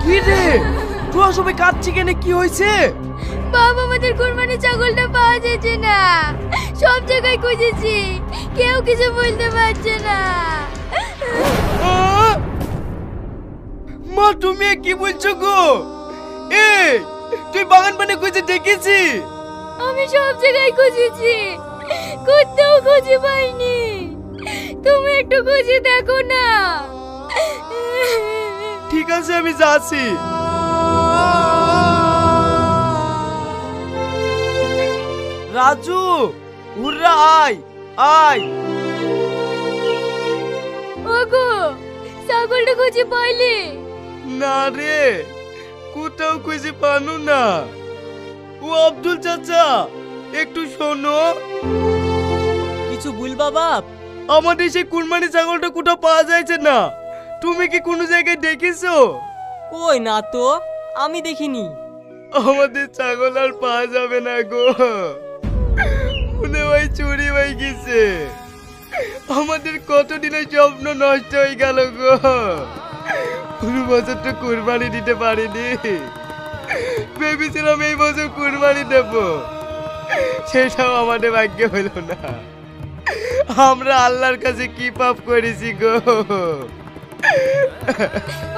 কি রে তোরা সবাই কাঁদছি কেন, কি হয়েছে? বাবা আমাদের কুরবানি ছাগলটা পাওয়া যাচ্ছে না, সব জায়গায় খুঁজেছি, কেউ কিছু বলতে পারছে না। মা তুমি কি বলছো গো? এই তুই বাগান পানে খুঁজে দেখেছি? আমি সব জায়গায় খুঁজেছি, কোথাও খুঁজে পাইনি, তুমি একটু খুঁজে দেখো না। ঠিক আছে আমি যাচ্ছি। রাজু হুররা আয় আয়। ওগো ছাগলটা খুঁজে পাইলে? না রে কোথাও খুঁজে পানো না। ও আব্দুল চাচা একটু শোনো। কিছু বলবা বাপ? আমাদের সেই কুরবানি ছাগলটা কোথাও পাওয়া যাচ্ছে না, তুমি কি কোনো জায়গায় দেখেছো? কই না তো, আমি দেখিনি। আমাদের ছাগল আর পাওয়া যাবে না গো, মনে হয় চুরি হয়ে গেছে। আমাদের কতদিনের স্বপ্ন নষ্ট হয়ে গেল গো, কোনো বছর তো কুরবানি দিতে পারিনি, ভেবেছিলাম এই বছর কুরবানি দেব, সেটাও আমাদের ভাগ্যে হলো না। আমরা আল্লাহর কাছে কি পাপ করেছি গো।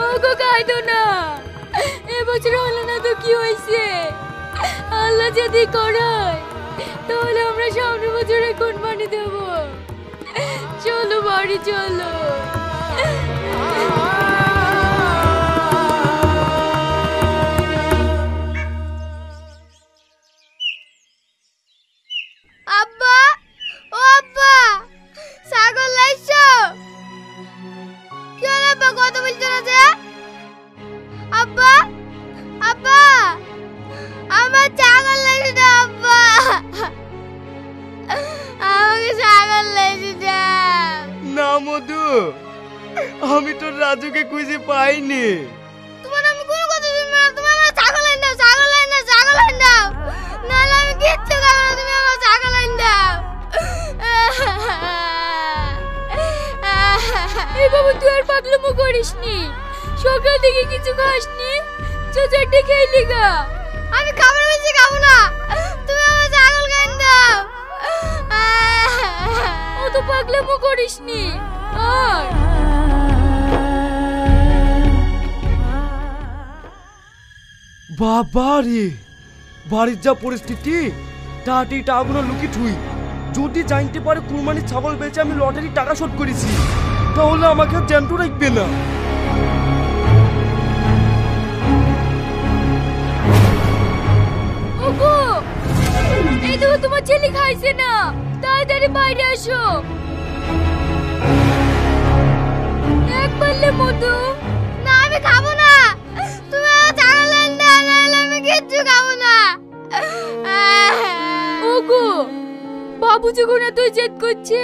ওগো কাঁদো না, এবছর হলো না তো কি হয়েছে, আল্লাহ যদি করায় তাহলে আমরা সামনের বছরে কুরবানি দেব। চলো বাড়ি চলো। আব্বা ও আব্বা ছাগল লাইছো? কি হলো আব্বা, কথা বলছো না যে? আব্বা আব্বা আমার ছাগল লাইছে না আব্বা, আমাকে ছাগল লাইছে না। না মধু, আমি তো রাজুকে খুঁজে পাইনি। তোমার আমি কোনো কথা শুনবো না, তুমি আমার ছাগল আইন দাও, ছাগল আইন দাও, ছাগল আইন দাও, নাহলে আমি কিচ্ছু খাবো না, তুমি আমার ছাগল আইন দাও। এই বাবু তুই আর পাগলামো করিসনি, সকাল থেকে কিছু খাসনি, চারটে খেয়ে গা। আমি খাবার বেশি খাবো না, তুমি আমার ছাগল আইন দাও। অত পাগলামো করিসনি আর। বাবা রে, বাড়ির যা পরিস্থিতি, তাতে টাকাগুলো লুকি থুই। যদি জানতে পারে কুরবানির ছাগল বেচে আমি লটারি টাকা শোধ করেছি, তাহলে আমাকে আর জ্যান্ত রাখবে না। ওগো এই দেখো তোমার ছেলে খাইছে না, তাড়াতাড়ি বাইরে আসো। এক পারলে মধু। না আমি খাবো না, তুমি আমার ছাগল আইন দাও, নাহলে আমি কিচ্ছু খাবো না। ওগো বাবু যখন এত জেদ করছে,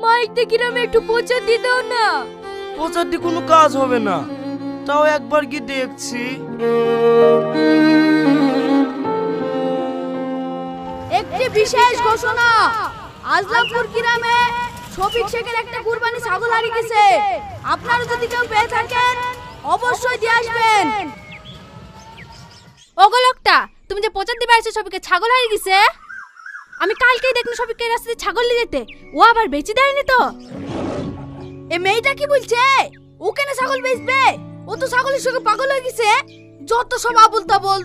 মাইকতে কিরামে একটু প্রচার দিয়ে দাও না। প্রচার দিয়ে কোনো কাজ হবে না, তাও একবার গিয়ে দেখছি। একটি বিশেষ ঘোষণা, আজলামপুর গ্রামে শফিক শেখের একটা কুরবানি ছাগল হারিয়ে গেছে। আপনারা যদি কেউ পেয়ে থাকেন অবশ্যই দিয়ে আসবেন। ওগো লোকটা, তুমি যে প্রচার দিবে আসছো শফিকের ছাগল হারিয়ে গেছে, আমি কালকেই দেখলাম শফিকের রাস্তায় ছাগল নিয়ে যেতে, ও আবার বেচে দেয়নি তো। এ মেয়েটা কি বলছে? ও কেন ছাগল বেচবে? ও তো ছাগলের সঙ্গে পাগল হয়ে গেছে, যত সব আবল তাবল।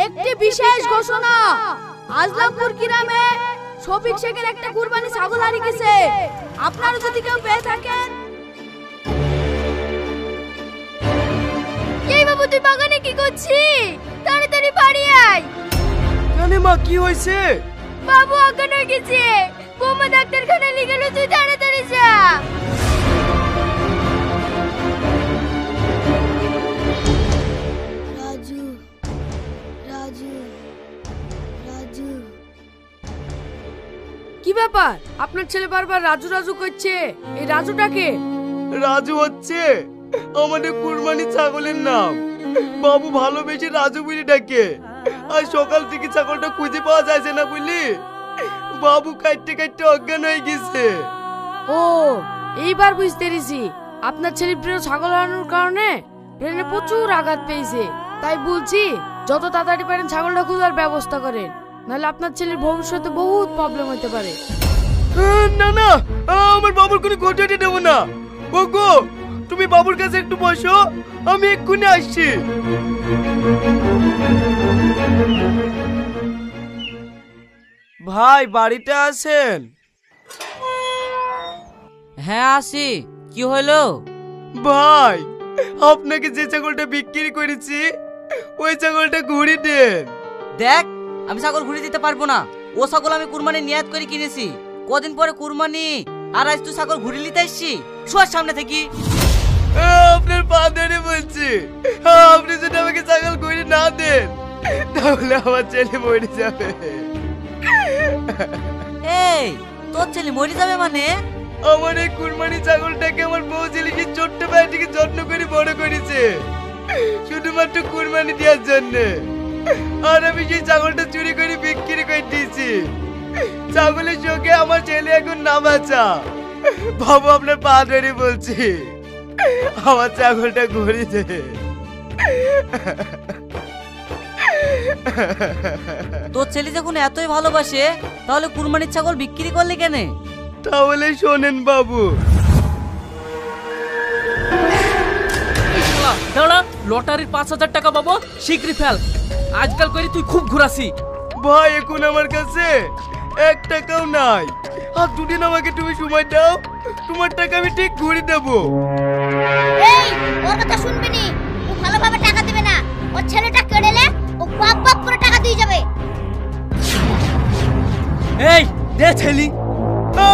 একটি বিশেষ ঘোষণা, আজলামপুর গ্রামে শফিক শেখের একটা কুরবানি ছাগল হারিয়ে গেছে। আপনারা যদি কেউ পেয়ে থাকেন। এই বাবু তুই বাগানে কি করছিস? তাড়াতাড়ি বাড়ি আয়। কেন মা, কি হয়েছে? বাবু অজ্ঞান হয়ে গেছে, বৌমা ডাক্তারখানায় নিয়ে গেল, তুই তাড়াতাড়ি যা। রাজু রাজু রাজু। কি ব্যাপার, আপনার ছেলে বারবার রাজু রাজু করছে, এই রাজুটাকে? রাজু হচ্ছে আমাদের কুরবানি ছাগলের নাম। বাবু ভালোবেসে রাজু বলে ডাকে। আর সকাল থেকে ছাগলটা খুঁজে পাওয়া যাচ্ছে না বুঝলি, বাবু কাটতে কাটতে অজ্ঞান হয়ে গেছে। ও এইবার বুঝতে পেরেছি, আপনার ছেলে প্রিয় ছাগল হারানোর কারণে ব্রেনে প্রচুর আঘাত পেয়েছে। তাই বলছি যত তাড়াতাড়ি পারেন ছাগলটা খোঁজার ব্যবস্থা করেন, নাহলে আপনার ছেলের ভবিষ্যতে বহুত প্রবলেম হতে পারে। না না, আমার বাবুর কোনো ক্ষতি দেবো না। ওগো, তুমি বাবুর কাছে একটু বসো, আমি এক্ষুনি আসছি। ভাই বাড়িতে আছেন? হ্যাঁ আসি, কি হলো? ভাই আপনাকে যে ছাগলটা বিক্রি করেছি ওই ছাগলটা ঘুরি দেন। দেখ, আমি ছাগল ঘুরে দিতে পারবো না। ও ছাগল আমি কুরবানি নিয়াত করে কিনেছি, কদিন পরে কুরবানি, আর আজ তুই ছাগল ঘুরে নিতে আসছি। শোয়ার সামনে থেকে আপনার পা ধরে বলছি, আপনি যদি আমাকে ছাগল ঘুরি না দেন তাহলে আমার ছেলে মরে যাবে। এই, তোর ছেলে মরে যাবে মানে? আমার এই কুরবানি ছাগলটাকে আমার বউ ছেলেকে ছোট্ট ভাইটিকে যত্ন করে বড় করেছে শুধুমাত্র কুরবানি দেওয়ার জন্য। আর আমি সেই ছাগলটা চুরি করে বিক্রি করে দিয়েছি। ছাগলের চোখে আমার ছেলে এখন না বাঁচা। বাবু আপনার পা ধরে বলছি, আমার ছাগলটা ঘুরে দে। তোর ছেলে যখন এতই ভালোবাসে তাহলে কুরবানির ছাগল বিক্রি করলে কেন? তাহলে শোনেন বাবু। দাঁড়া, লটারির 5,000 টাকা পাবো, শীঘ্রই ফেল। আজকাল করে তুই খুব ঘুরাসি। ভাই এখন আমার কাছে 1 টাকাও নাই। আর দুদিন আমাকে তুমি সময় দাও, তোমার টাকা আমি ঠিক ঘুরে দেবো। এই, ওর কথা শুনবি নি। ও ভালোভাবে টাকা দিবে না। ওর ছেলেটা কেড়েলে ও বাপ বাপ করে টাকা দিয়ে যাবে। এই দে ছেলি।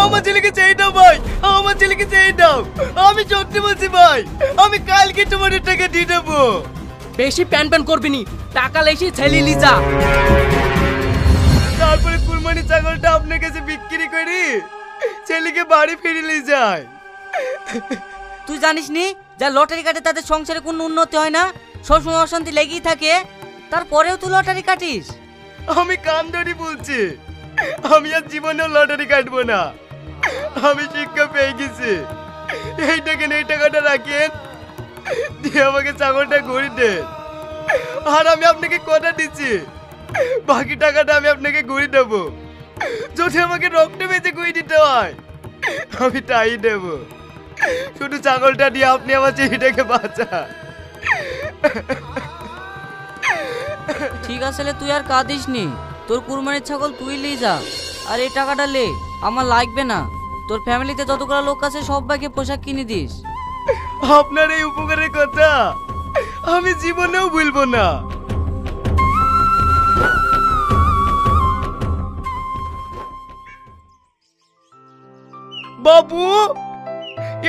আমার ছেলেকে চেয়ে দাও ভাই, আমার ছেলেকে চেয়ে দাও। আমি সত্যি বলছি ভাই, আমি কালকে তোমাদের টাকা দিয়ে দেবো। বেশি প্যান প্যান করবি নি, টাকা লেসি ছেলি লিজা। তারপরে কুরবানি ছাগলটা আপনার কাছে বিক্রি করি ছেলেকে বাড়ি ফিরিয়ে যায়। তুই জানিস নি যা লটারি কাটে তাদের সংসারে কোনো উন্নতি হয় না, সবসময় অশান্তি লেগেই থাকে। তারপরেও তুই লটারি কাটিস? আমি কান ধরে বলছি, আমি আর জীবনেও লটারি কাটবো না। আমি শিক্ষা পেয়ে গেছি। এই টাকা এই টাকাটা রাখেন, দিয়ে আমাকে ছাগলটা ঘুরে দেন। আর আমি আপনাকে কথা দিচ্ছি, বাকি টাকাটা আমি আপনাকে ঘুরে দেবো। যদি আমাকে রক্ত বেঁচে ঘুরে দিতে হয় আমি তাই দেব। শুধু ছাগলটা দিয়ে আপনি আমার ছেলেটাকে বাঁচান। ঠিক আছে, তুই আর কাঁদিস নি। তোর কুরবানির ছাগল তুই লি যা, আর এই টাকাটা লে, আমার লাগবে না। তোর ফ্যামিলিতে যতগুলো লোক আছে সবাইকে পোশাক কিনে দিস। আপনার এই উপকারের কথা আমি জীবনেও ভুলবো না। বাবু,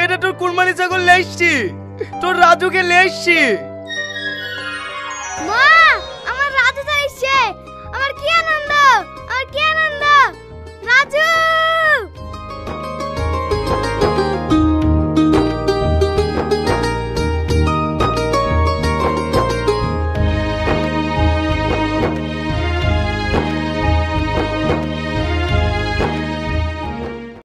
এটা তোর কুরবানি ছাগল লেসছি, তোর রাজুকে লেসছি। মা, আমার রাজু চলে এসেছে। আমার কি আনন্দ, আমার কি আনন্দ। রাজু!